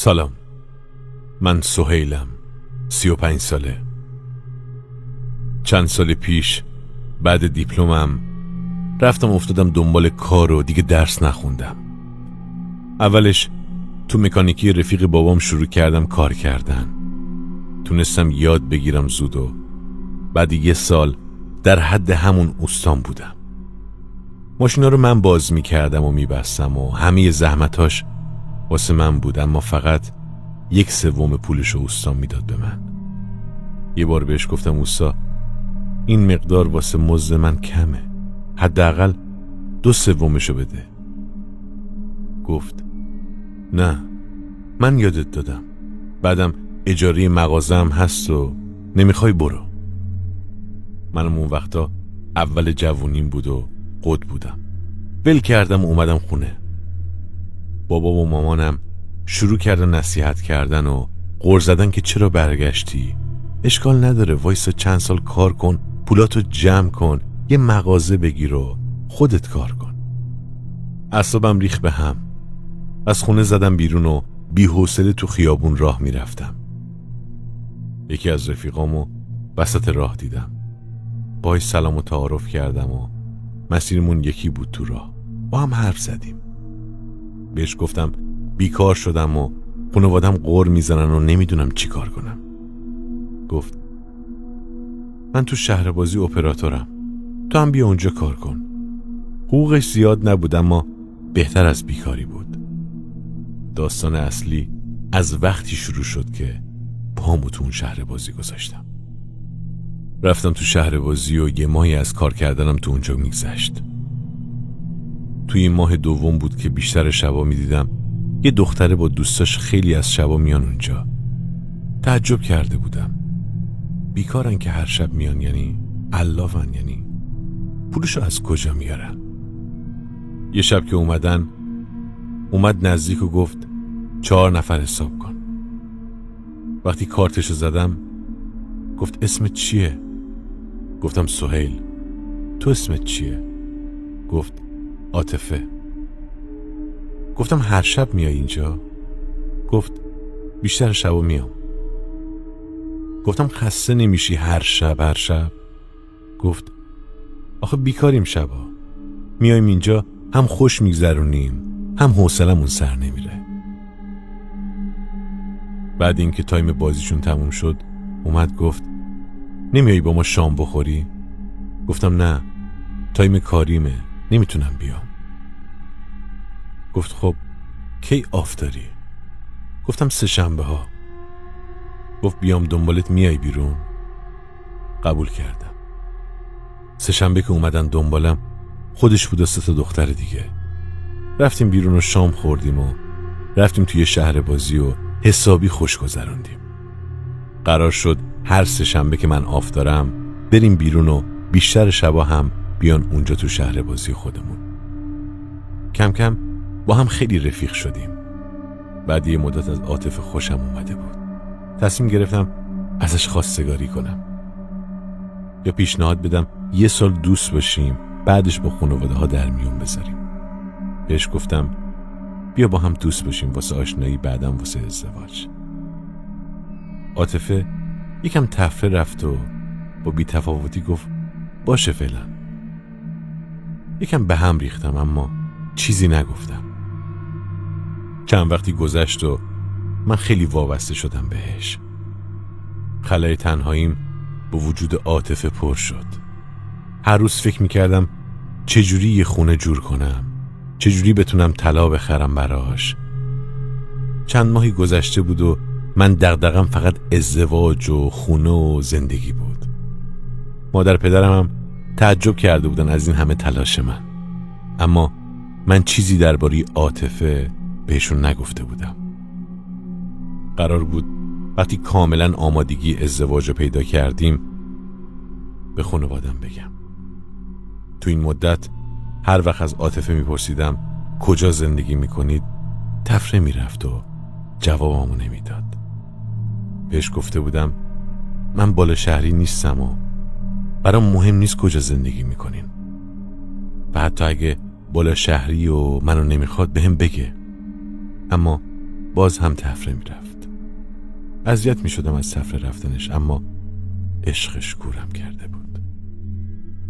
سلام، من سهیلم، 35 ساله. چند سال پیش بعد دیپلمم رفتم افتادم دنبال کار و دیگه درس نخوندم. اولش تو مکانیکی رفیق بابام شروع کردم کار کردن. تونستم یاد بگیرم زود و بعد 1 سال در حد همون استان بودم. ماشینا رو من باز میکردم و میبستم و همه زحمتاش واسه من بود، اما فقط 1/3 پولش استان میداد به من. یه بار بهش گفتم اوستا این مقدار واسه مزد من کمه، حداقل 2/3 بده. گفت نه، من یادت دادم، بعدم اجاره مغازم هست و نمیخوای برو. منم اون وقتا اول جوونیم بود و قد بودم، ول کردم و اومدم خونه. بابا و مامانم شروع کردن نصیحت کردن و غر زدن که چرا برگشتی، اشکال نداره، وایسا چند سال کار کن، پولاتو جمع کن، یه مغازه بگیر و خودت کار کن. اعصابم ریخت به هم. از خونه زدم بیرون و بی‌حوصله تو خیابون راه میرفتم. یکی از رفیقامو وسط راه دیدم، باهاش سلام و تعارف کردم و مسیرمون یکی بود. تو راه با هم حرف زدیم. بهش گفتم بیکار شدم و خانوادم غر میزنن و نمیدونم چی کار کنم. گفت من تو شهر بازی اپراتورم، تو هم بیا اونجا کار کن. حقوقش زیاد نبود اما بهتر از بیکاری بود. داستان اصلی از وقتی شروع شد که پامو تو اون شهر بازی گذاشتم. رفتم تو شهر بازی و 1 ماهی از کار کردنم تو اونجا میگذشت. توی این ماه دوم بود که بیشتر شبا میدیدم یه دختره با دوستاش خیلی از شبا میان اونجا. تعجب کرده بودم، بیکارن که هر شب میان، یعنی علافن، یعنی پولشو از کجا میارن؟ یه شب که اومد نزدیک و گفت 4 نفر حساب کن. وقتی کارتشو زدم گفت اسمت چیه؟ گفتم سهیل. تو اسمت چیه؟ گفت عاطفه. گفتم هر شب میای اینجا؟ گفت بیشتر شبا میام. گفتم خسته نمیشی هر شب؟ گفت آخه بیکاریم شبا، میایم اینجا هم خوش میگذرونیم هم حوصلمون سر نمیره. بعد اینکه تایم بازیشون تموم شد اومد گفت نمیایی با ما شام بخوری؟ گفتم نه، تایم کاریمه، نمیتونم بیام. گفت خب کی آف داری؟ گفتم 3 شنبه ها. گفت بیام دنبالت میای بیرون؟ قبول کردم. 3 شنبه که اومدن دنبالم خودش بود و 3 تا دختر دیگه. رفتیم بیرون و شام خوردیم و رفتیم توی شهر بازی و حسابی خوش گذروندیم. قرار شد هر 3 شنبه که من آف دارم بریم بیرون و بیشتر شبا هم بیان اونجا تو شهر بازی خودمون. کم کم با هم خیلی رفیق شدیم. بعد یه مدت از عاطفه خوشم اومده بود. تصمیم گرفتم ازش خواستگاری کنم یا پیشنهاد بدم 1 سال دوست باشیم، بعدش با خانواده ها در میون بذاریم. بهش گفتم بیا با هم دوست باشیم واسه آشنایی، بعدم واسه ازدواج. عاطفه یکم تفره رفت و با بی‌تفاوتی گفت باشه فعلا. یکم به هم ریختم اما چیزی نگفتم. چند وقتی گذشت و من خیلی وابسته شدم بهش. خلای تنهاییم با وجود عاطفه پر شد. هر روز فکر میکردم چجوری یه خونه جور کنم، چجوری بتونم طلا بخرم براش. چند ماهی گذشته بود و من دغدغم فقط ازدواج و خونه و زندگی بود. مادر پدرم هم تعجب کرده بودن از این همه تلاش من، اما من چیزی درباره عاطفه بهشون نگفته بودم. قرار بود وقتی کاملا آمادگی ازدواج رو پیدا کردیم به خانوادم بگم. تو این مدت هر وقت از عاطفه میپرسیدم کجا زندگی میکنید تفره میرفت و جوابمو نمیداد. بهش گفته بودم من بالا شهری نیستم و برام مهم نیست کجا زندگی میکنین و حتی اگه بالا شهری و منو نمیخواد بهم بگه، اما باز هم تفره میرفت. اذیت میشدم از تفره رفتنش، اما عشقش گورم کرده بود.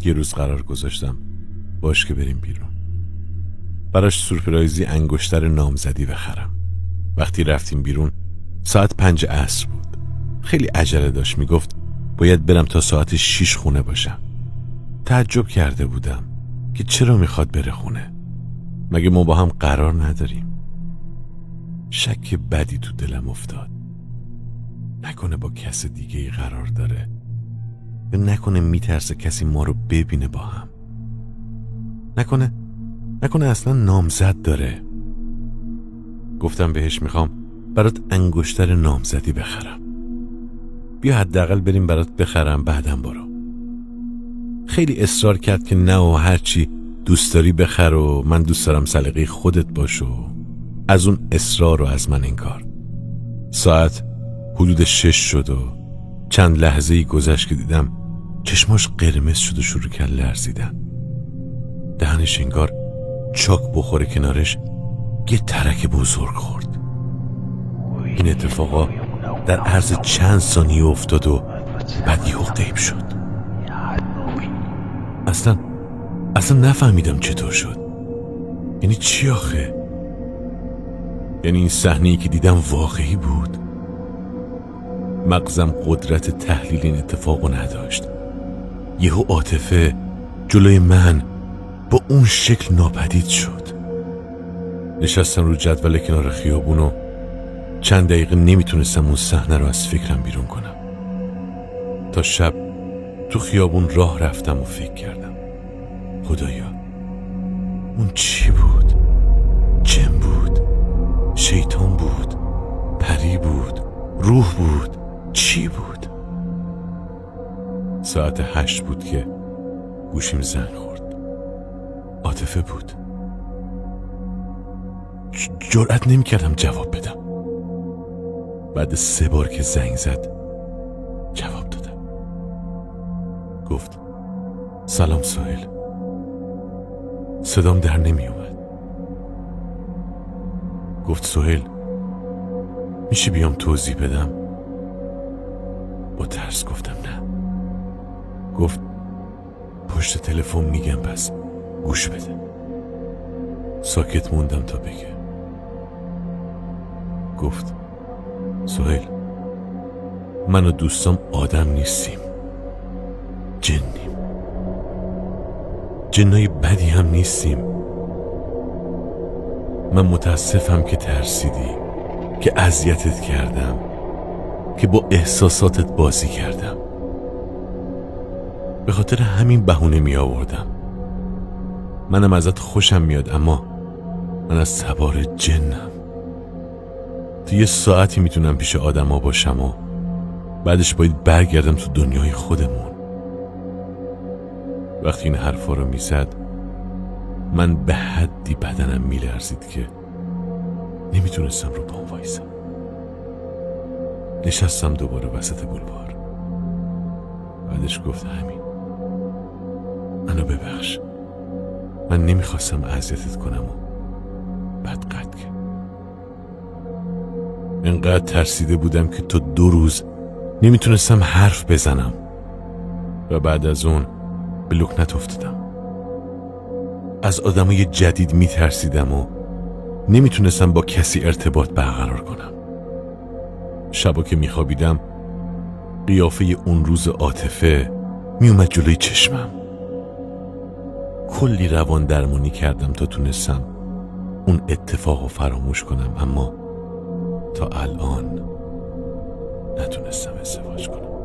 یه روز قرار گذاشتم باش که بریم بیرون. براش سورپرایزی انگشتر نامزدی بخرم. وقتی رفتیم بیرون ساعت 5 عصر بود. خیلی عجله داشت، میگفت باید برم تا ساعت 6 خونه باشم. تعجب کرده بودم که چرا میخواد بره خونه. مگه ما با هم قرار نداریم؟ شک بدی تو دلم افتاد. نکنه با کس دیگه ای قرار داره، یا نکنه میترسه کسی ما رو ببینه با هم. نکنه اصلا نامزد داره. گفتم بهش میخوام برات انگشتر نامزدی بخرم. بیا حداقل بریم برات بخرم، بعدم برو. خیلی اصرار کرد که نه و هرچی دوست داری بخر و من دوست دارم سلیقه خودت باش و از اون اصرار و از من انکار. ساعت حدود 6 شد و چند لحظه‌ای گذشت که دیدم چشماش قرمز شد و شروع کرد لرزیدن. دهنش انگار چاک بخوره، کنارش یه ترک بزرگ خورد. این اتفاقا در عرض چند ثانیه افتاد و بعد یهو غیب شد. اصلا نفهمیدم چطور شد. یعنی چی آخه؟ یعنی این صحنه‌ای که دیدم واقعی بود؟ مغزم قدرت تحلیل این اتفاقو نداشت. یهو عاطفه جلوی من با اون شکل ناپدید شد. نشستم رو جدول کنار خیابون و چند دقیقه نمیتونستم اون صحنه رو از فکرم بیرون کنم. تا شب تو خیابون راه رفتم و فکر کردم خدایا اون چی بود؟ جن بود؟ شیطان بود؟ پری بود؟ روح بود؟ چی بود؟ ساعت 8 بود که گوشیم زنگ خورد. عاطفه بود. جرأت نمی‌کردم جواب بدم. بعد 3 بار که زنگ زد جواب دادم. گفت سلام سهیل. صدام در نمی اومد. گفت سهیل میشه بیام توضیح بدم؟ با ترس گفتم نه. گفت پشت تلفن میگم، پس گوش بده. ساکت موندم تا بگه. گفت سهیل من و دوستام آدم نیستیم، جنیم. جنای بدی هم نیستیم. من متاسفم که ترسیدی، که اذیتت کردم، که با احساساتت بازی کردم. به خاطر همین بهونه می آوردم. منم ازت خوشم میاد، اما من از سوار جنم. تو 1 ساعتی میتونم پیش آدم ها باشم و بعدش باید برگردم تو دنیای خودمون. وقتی این حرفا رو میزد من به حدی بدنم میلرزید که نمیتونستم رو پام وایسم. نشستم دوباره وسط بولوار. بعدش گفت همین، منو ببخش، من نمیخواستم اذیتت کنم و بعد قطع کرد. انقدر ترسیده بودم که تا 2 روز نمیتونستم حرف بزنم و بعد از اون به لکنت افتادم. از آدمای جدید میترسیدم و نمیتونستم با کسی ارتباط برقرار کنم. شبا که میخوابیدم قیافه اون روز عاطفه میومد جلوی چشمم. کلی روان درمانی کردم تا تونستم اون اتفاقو فراموش کنم، اما تا الان نتونستم ازدواج کنم.